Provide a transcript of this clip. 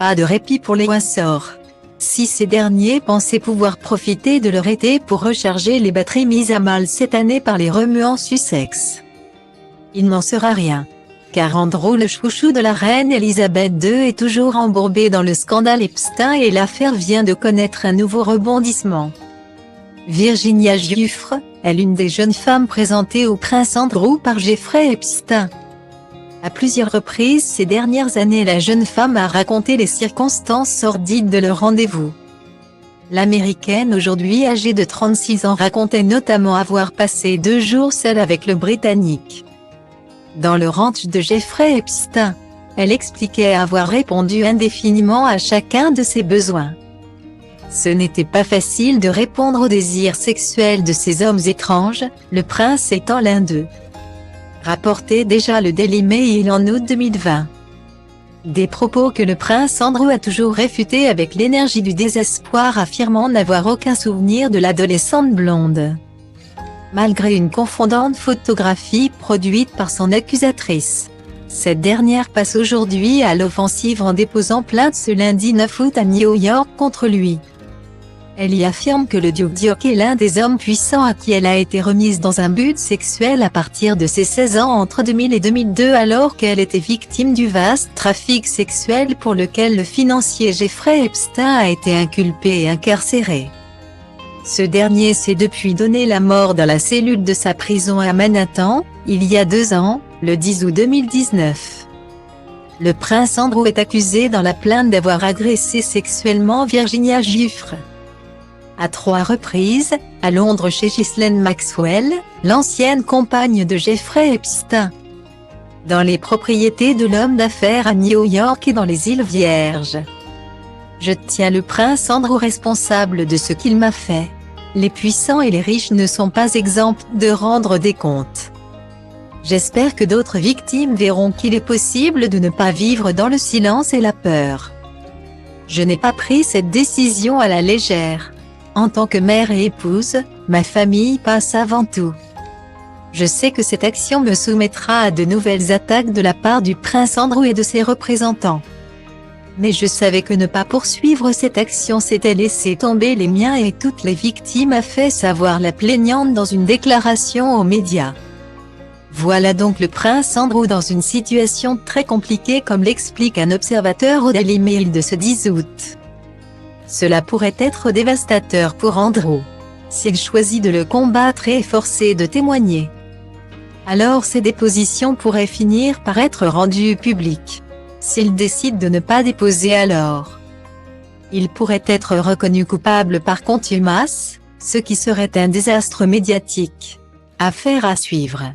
Pas de répit pour les Windsor. Si ces derniers pensaient pouvoir profiter de leur été pour recharger les batteries mises à mal cette année par les remuants Sussex, il n'en sera rien. Car Andrew, le chouchou de la reine Elisabeth II, est toujours embourbé dans le scandale Epstein et l'affaire vient de connaître un nouveau rebondissement. Virginia Giuffre est l'une des jeunes femmes présentées au prince Andrew par Jeffrey Epstein. À plusieurs reprises ces dernières années, la jeune femme a raconté les circonstances sordides de leur rendez-vous. L'Américaine, aujourd'hui âgée de 36 ans, racontait notamment avoir passé 2 jours seule avec le Britannique dans le ranch de Jeffrey Epstein. Elle expliquait avoir répondu indéfiniment à chacun de ses besoins. Ce n'était pas facile de répondre aux désirs sexuels de ces hommes étranges, le prince étant l'un d'eux. Rapportait déjà le Daily Mail en août 2020. Des propos que le prince Andrew a toujours réfutés avec l'énergie du désespoir, affirmant n'avoir aucun souvenir de l'adolescente blonde, malgré une confondante photographie produite par son accusatrice. Cette dernière passe aujourd'hui à l'offensive en déposant plainte ce lundi 9 août à New York contre lui. Elle y affirme que le duc est l'un des hommes puissants à qui elle a été remise dans un but sexuel à partir de ses 16 ans entre 2000 et 2002, alors qu'elle était victime du vaste trafic sexuel pour lequel le financier Jeffrey Epstein a été inculpé et incarcéré. Ce dernier s'est depuis donné la mort dans la cellule de sa prison à Manhattan, il y a 2 ans, le 10 août 2019. Le prince Andrew est accusé dans la plainte d'avoir agressé sexuellement Virginia Giuffre à 3 reprises, à Londres chez Ghislaine Maxwell, l'ancienne compagne de Jeffrey Epstein, dans les propriétés de l'homme d'affaires à New York et dans les îles Vierges. Je tiens le prince Andrew responsable de ce qu'il m'a fait. Les puissants et les riches ne sont pas exempts de rendre des comptes. J'espère que d'autres victimes verront qu'il est possible de ne pas vivre dans le silence et la peur. Je n'ai pas pris cette décision à la légère. En tant que mère et épouse, ma famille passe avant tout. Je sais que cette action me soumettra à de nouvelles attaques de la part du prince Andrew et de ses représentants. Mais je savais que ne pas poursuivre cette action, c'était laisser tomber les miens et toutes les victimes, a fait savoir la plaignante dans une déclaration aux médias. Voilà donc le prince Andrew dans une situation très compliquée, comme l'explique un observateur au Daily Mail de ce 10 août. Cela pourrait être dévastateur pour Andrew s'il choisit de le combattre et est forcé de témoigner. Alors ses dépositions pourraient finir par être rendues publiques. S'il décide de ne pas déposer, alors il pourrait être reconnu coupable par contumace, ce qui serait un désastre médiatique. Affaire à suivre.